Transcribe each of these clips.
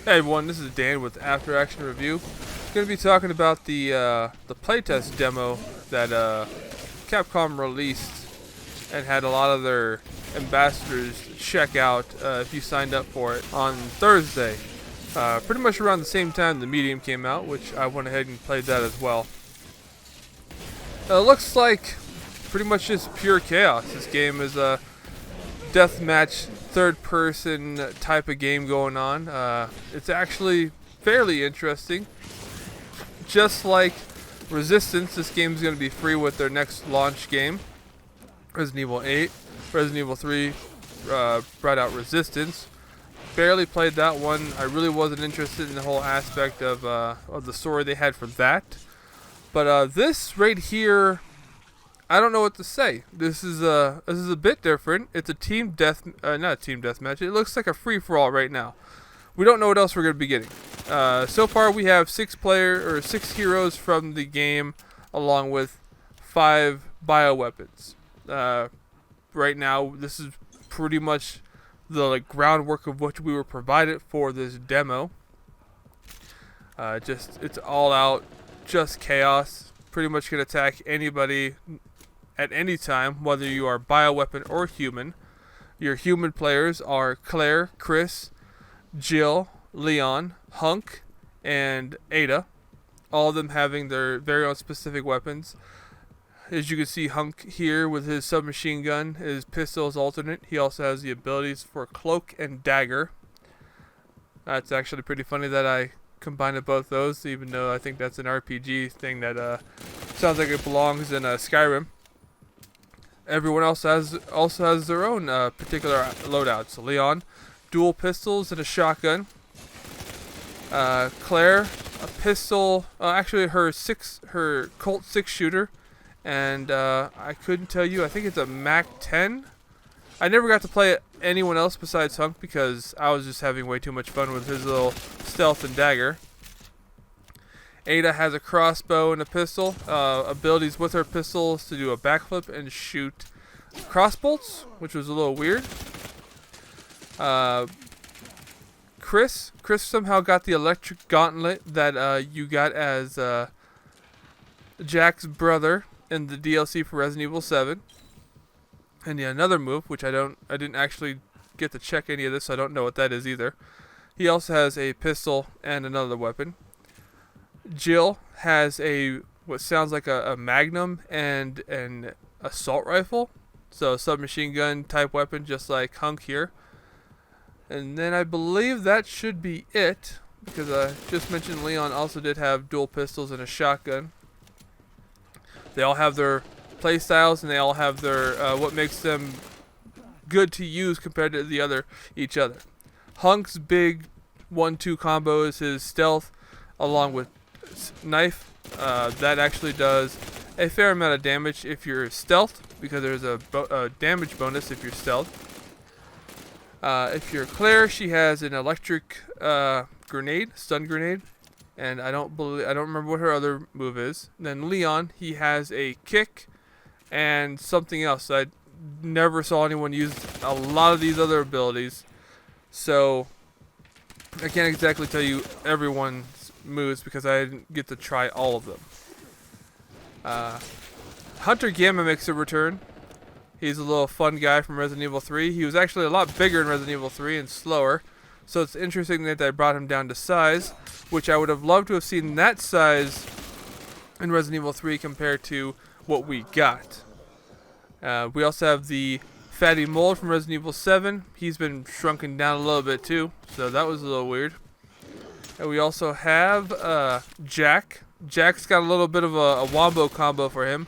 Hey everyone, this is Dan with After Action Review. Going to be talking about the playtest demo that Capcom released and had a lot of their ambassadors check out if you signed up for it on Thursday. Pretty much around the same time the Medium came out, which I went ahead and played that as well. It looks like pretty much just pure chaos. This game is a deathmatch third-person type of game going on. It's actually fairly interesting. Just like Resistance, this game is going to be free with their next launch game, Resident Evil 8. Resident Evil 3 brought out Resistance. Barely played that one. I really wasn't interested in the whole aspect of the story they had for that. But this right here, I don't know what to say. This is a bit different. It's a not a team deathmatch. It looks like a free for all right now. We don't know what else we're going to be getting. So far, we have 6 heroes from the game, along with 5 bioweapons. Right now, this is pretty much the groundwork of what we were provided for this demo. It's all out, just chaos. Pretty much can attack anybody at any time, whether you are bioweapon or human. Your human players are Claire, Chris, Jill, Leon, Hunk, and Ada. All of them having their very own specific weapons. As you can see, Hunk here with his submachine gun, his pistol is alternate. He also has the abilities for cloak and dagger. That's actually pretty funny that I combined both those, even though I think that's an RPG thing that sounds like it belongs in Skyrim. Everyone else also has their own particular loadouts. Leon, dual pistols and a shotgun. Claire, a pistol. Actually, her Colt 6 shooter, and I couldn't tell you. I think it's a Mac 10. I never got to play anyone else besides Hunk because I was just having way too much fun with his little stealth and dagger. Ada has a crossbow and a pistol. Abilities with her pistols to do a backflip and shoot crossbolts, which was a little weird. Chris somehow got the electric gauntlet that you got as Jack's brother in the DLC for Resident Evil 7. And another move, which I didn't actually get to check any of this, so I don't know what that is either. He also has a pistol and another weapon. Jill has what sounds like a Magnum and an assault rifle, so a submachine gun type weapon, just like Hunk here. And then I believe that should be it, because I just mentioned Leon also did have dual pistols and a shotgun. They all have their play styles, and they all have their what makes them good to use compared to each other. Hunk's big 1-2 combo is his stealth, along with knife. That actually does a fair amount of damage if you're stealth, because there's a damage bonus if you're stealth. If you're Claire, she has an electric stun grenade, and I don't remember what her other move is. And then Leon, he has a kick and something else. I never saw anyone use a lot of these other abilities, so I can't exactly tell you everyone's moves because I didn't get to try all of them. Hunter Gamma makes a return. He's a little fun guy from Resident Evil 3. He was actually a lot bigger in Resident Evil 3 and slower, so it's interesting that they brought him down to size, which I would have loved to have seen that size in Resident Evil 3 compared to what we got. We also have the Fatty Mold from Resident Evil 7. He's been shrunken down a little bit too, so that was a little weird. And we also have Jack. Jack's got a little bit of a wombo combo for him,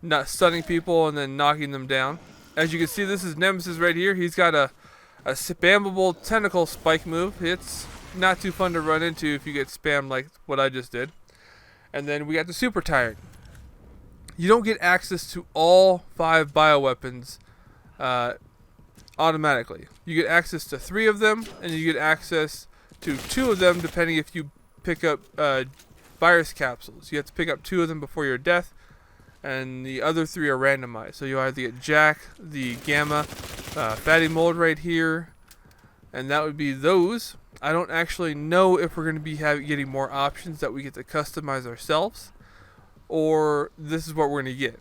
not stunning people and then knocking them down. As you can see, this is Nemesis right here. He's got a spammable tentacle spike move. It's not too fun to run into if you get spammed like what I just did. And then we got the Super Tired. You don't get access to all 5 bioweapons automatically. You get access to 3 of them, and you get access to 2 of them depending if you pick up virus capsules. You have to pick up 2 of them before your death, and the other 3 are randomized. So you either get Jack, the Gamma, Fatty Mold right here, and that would be those. I don't actually know if we're going to be getting more options that we get to customize ourselves, or this is what we're going to get.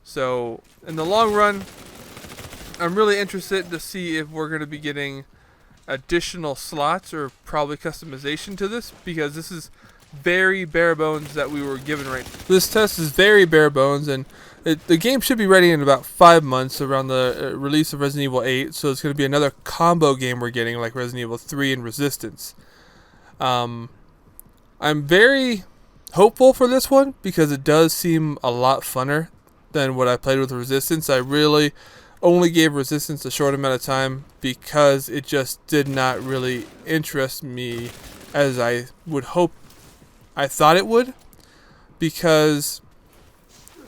So in the long run, I'm really interested to see if we're going to be getting additional slots or probably customization to this, because this is very bare bones that we were given right now. This test is very bare bones, and the game should be ready in about 5 months around the release of Resident Evil 8, so it's going to be another combo game we're getting like Resident Evil 3 and Resistance. I'm very hopeful for this one because it does seem a lot funner than what I played with Resistance. I really only gave Resistance a short amount of time because it just did not really interest me as I would hope I thought it would, because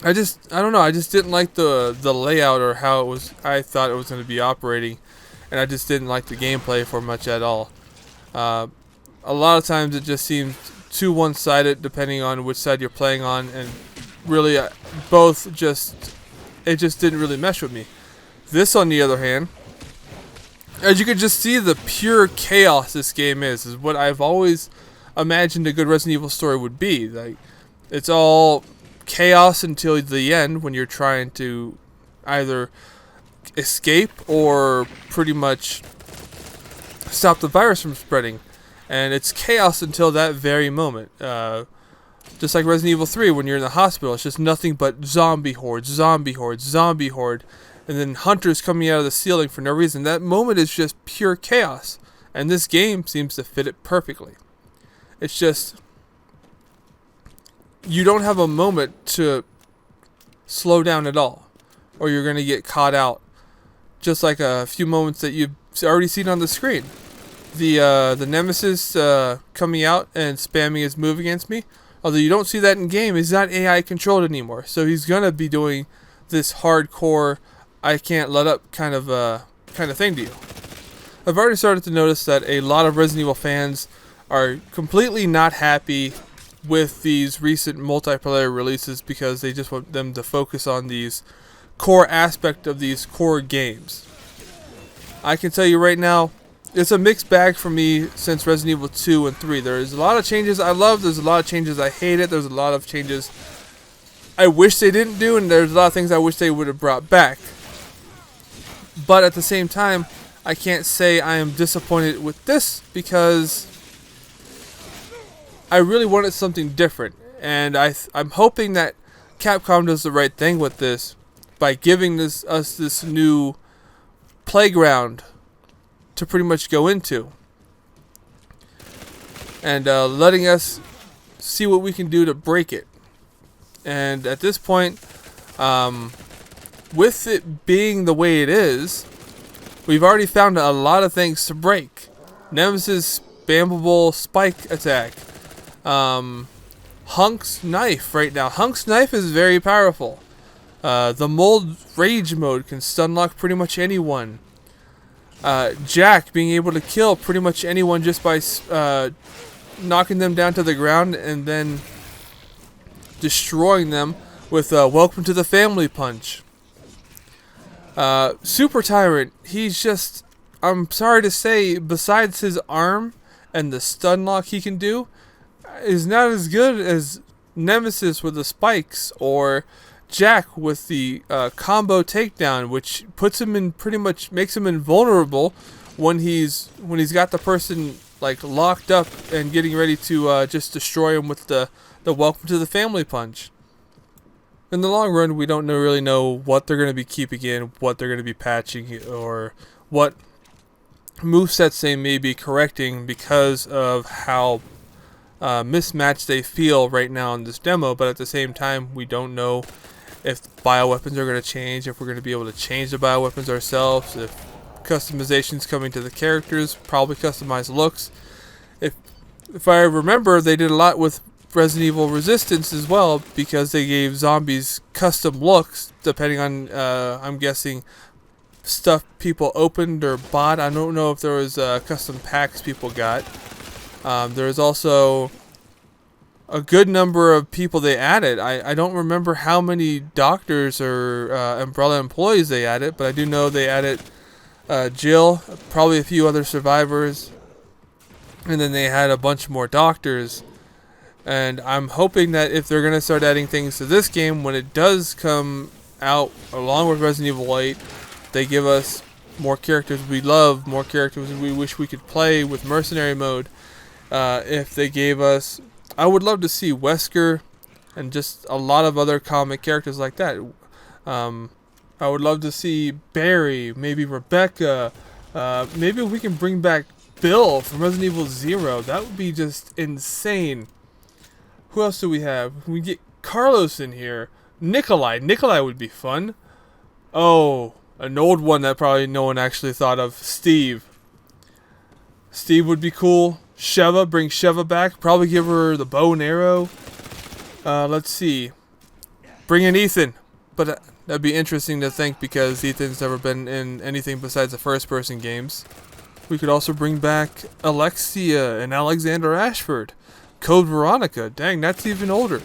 I don't know, I just didn't like the layout or how it was. I thought it was going to be operating, and I just didn't like the gameplay for much at all. A lot of times it just seemed too one-sided depending on which side you're playing on, and really it just didn't really mesh with me. This, on the other hand, as you can just see, the pure chaos this game is what I've always imagined a good Resident Evil story would be. Like, it's all chaos until the end when you're trying to either escape or pretty much stop the virus from spreading, and it's chaos until that very moment. Just like Resident Evil 3, when you're in the hospital, it's just nothing but zombie horde, zombie horde, zombie horde, and then hunters coming out of the ceiling for no reason. That moment is just pure chaos, and this game seems to fit it perfectly. It's just, you don't have a moment to slow down at all, or you're going to get caught out. Just like a few moments that you've already seen on the screen. The Nemesis coming out and spamming his move against me, although you don't see that in game, he's not AI controlled anymore. So he's going to be doing this hardcore, I can't let up kind of thing to you. I've already started to notice that a lot of Resident Evil fans are completely not happy with these recent multiplayer releases because they just want them to focus on these core aspect of these core games. I can tell you right now, it's a mixed bag for me since Resident Evil 2 and 3. There's a lot of changes I love, there's a lot of changes I hate it, there's a lot of changes I wish they didn't do, and there's a lot of things I wish they would have brought back. But at the same time, I can't say I am disappointed with this because I really wanted something different, and I'm hoping that Capcom does the right thing with this by giving us this new playground to pretty much go into, and letting us see what we can do to break it. And at this point, with it being the way it is, we've already found a lot of things to break. Nemesis' spammable spike attack. Hunk's knife right now. Hunk's knife is very powerful. The mold rage mode can stun lock pretty much anyone. Jack being able to kill pretty much anyone just by knocking them down to the ground and then destroying them with Welcome to the Family punch. Super Tyrant, he's just, I'm sorry to say, besides his arm and the stun lock he can do, is not as good as Nemesis with the spikes, or Jack with the combo takedown, which puts him in pretty much, makes him invulnerable when he's got the person like locked up and getting ready to just destroy him with the Welcome to the Family punch. In the long run, we don't really know what they're going to be keeping in, what they're going to be patching, or what movesets they may be correcting because of how mismatched they feel right now in this demo. But at the same time, we don't know if bioweapons are going to change, if we're going to be able to change the bioweapons ourselves, if customization's coming to the characters, probably customized looks. If I remember, they did a lot with Resident Evil Resistance as well, because they gave zombies custom looks depending on, I'm guessing, stuff people opened or bought. I don't know if there was custom packs people got. There was also a good number of people they added. I don't remember how many doctors or Umbrella employees they added, but I do know they added Jill, probably a few other survivors. and then they had a bunch more doctors. And I'm hoping that if they're going to start adding things to this game, when it does come out along with Resident Evil 8, they give us more characters we love, more characters we wish we could play with Mercenary Mode. If they gave us... I would love to see Wesker and just a lot of other comic characters like that. I would love to see Barry, maybe Rebecca. Maybe we can bring back Bill from Resident Evil 0. That would be just insane. Who else do we have? We get Carlos in here. Nikolai. Nikolai would be fun. Oh, an old one that probably no one actually thought of. Steve. Steve would be cool. Sheva. Bring Sheva back. Probably give her the bow and arrow. Let's see. Bring in Ethan. But that'd be interesting to think because Ethan's never been in anything besides the first-person games. We could also bring back Alexia and Alexander Ashford. Code Veronica. Dang, that's even older.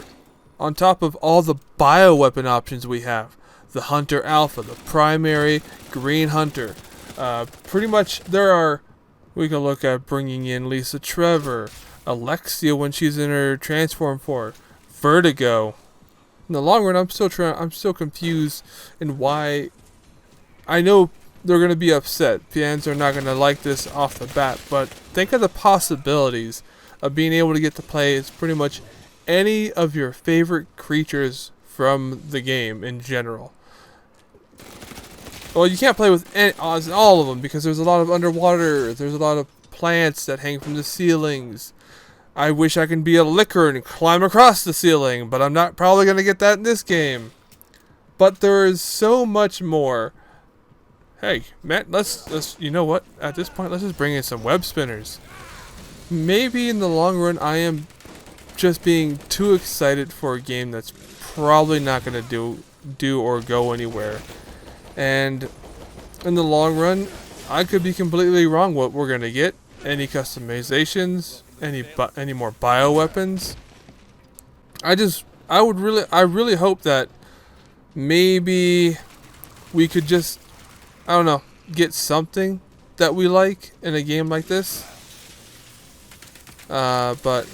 On top of all the bioweapon options we have. The Hunter Alpha, the primary Green Hunter. Pretty much there are... We can look at bringing in Lisa Trevor. Alexia when she's in her transform form. Vertigo. In the long run, I'm still confused in why. I know they're gonna be upset. Fans are not gonna like this off the bat, but think of the possibilities of being able to get to play as pretty much any of your favorite creatures from the game in general. Well, you can't play with all of them because there's a lot of underwater. There's a lot of plants that hang from the ceilings. I wish I could be a licker and climb across the ceiling, but I'm not probably going to get that in this game. But there is so much more. Hey, Matt, let's you know what? At this point, let's just bring in some web spinners. Maybe in the long run, I am just being too excited for a game that's probably not going to do or go anywhere. And in the long run, I could be completely wrong what we're going to get. Any customizations, any more bioweapons. I really hope that maybe we could just, I don't know, get something that we like in a game like this. But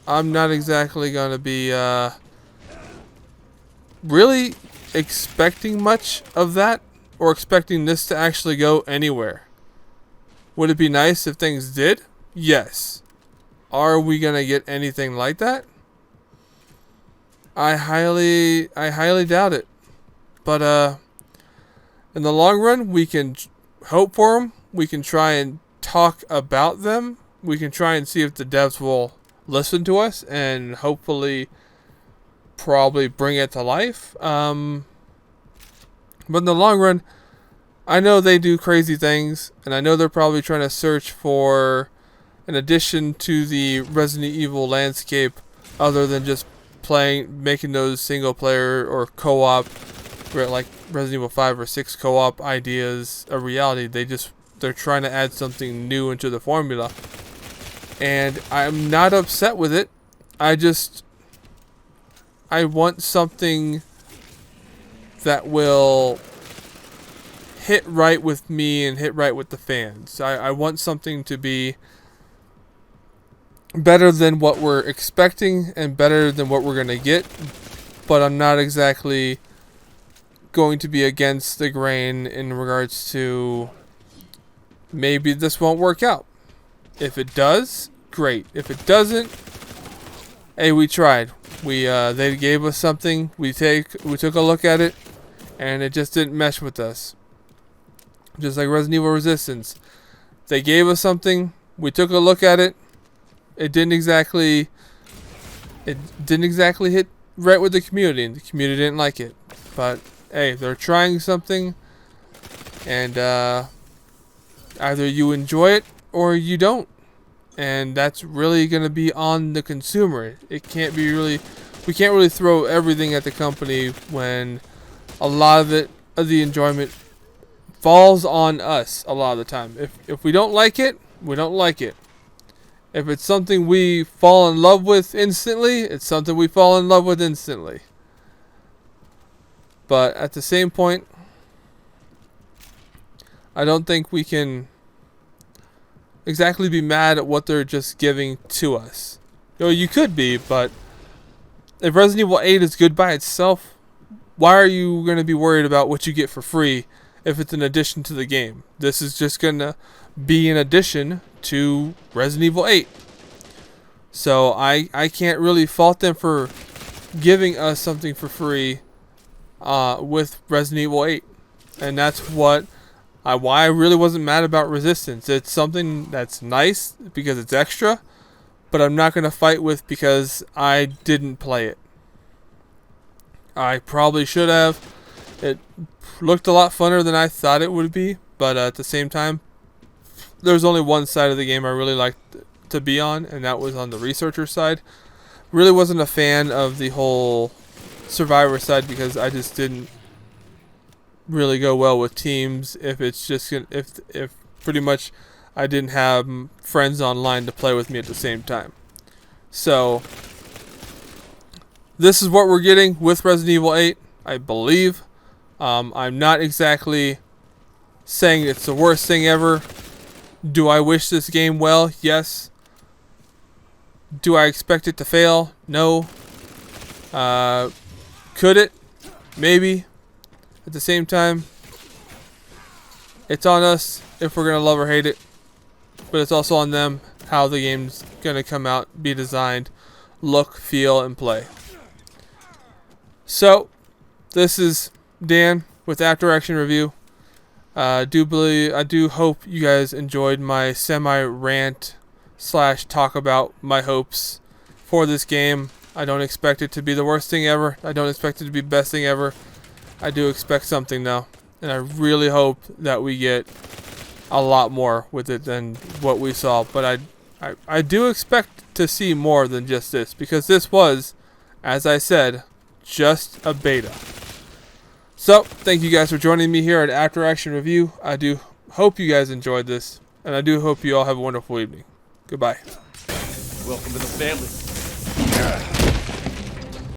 I'm not exactly going to be really expecting much of that, or expecting this to actually go anywhere. Would it be nice if things did? Yes. Are we gonna get anything like that? I highly doubt it. But in the long run, we can hope for them. We can try and talk about them. We can try and see if the devs will listen to us and hopefully probably bring it to life. But in the long run, I know they do crazy things, and I know they're probably trying to search for an addition to the Resident Evil landscape other than just making those single player or co-op, like Resident Evil 5 or 6 co-op ideas a reality. They're trying to add something new into the formula. And I'm not upset with it. I want something that will hit right with me and hit right with the fans. I want something to be better than what we're expecting and better than what we're going to get. But I'm not exactly going to be against the grain in regards to maybe this won't work out. If it does, great. If it doesn't, hey, we tried. They gave us something. We took a look at it, and it just didn't mesh with us. Just like Resident Evil Resistance, they gave us something. We took a look at it. It didn't exactly hit right with the community, and the community didn't like it. But hey, they're trying something, and either you enjoy it or you don't. And that's really going to be on the consumer. We can't really throw everything at the company when a lot of the enjoyment falls on us a lot of the time. If we don't like it, we don't like it. If it's something we fall in love with instantly, it's something we fall in love with instantly. But at the same point, I don't think we can exactly be mad at what they're just giving to us. You know, you could be, but if Resident Evil 8 is good by itself, why are you going to be worried about what you get for free if it's an addition to the game? This is just going to be an addition to Resident Evil 8. So I can't really fault them for giving us something for free with Resident Evil 8. And that's why I really wasn't mad about Resistance. It's something that's nice because it's extra, but I'm not going to fight with because I didn't play it. I probably should have. It looked a lot funner than I thought it would be, but at the same time, there's only one side of the game I really liked to be on, and that was on the researcher side. Really wasn't a fan of the whole survivor side because I just didn't really go well with teams. If it's just if pretty much I didn't have friends online to play with me at the same time. So this is what we're getting with Resident Evil 8, I believe. I'm not exactly saying it's the worst thing ever. Do I wish this game well? Yes. Do I expect it to fail? No. Could it? Maybe. At the same time, it's on us if we're going to love or hate it. But it's also on them how the game's going to come out, be designed, look, feel, and play. So, this is Dan with After Action Review. I do hope you guys enjoyed my semi-rant / talk about my hopes for this game. I don't expect it to be the worst thing ever. I don't expect it to be the best thing ever. I do expect something though, and I really hope that we get a lot more with it than what we saw. But I do expect to see more than just this, because this was, as I said, just a beta. So, thank you guys for joining me here at After Action Review. I do hope you guys enjoyed this, and I do hope you all have a wonderful evening. Goodbye. Welcome to the family.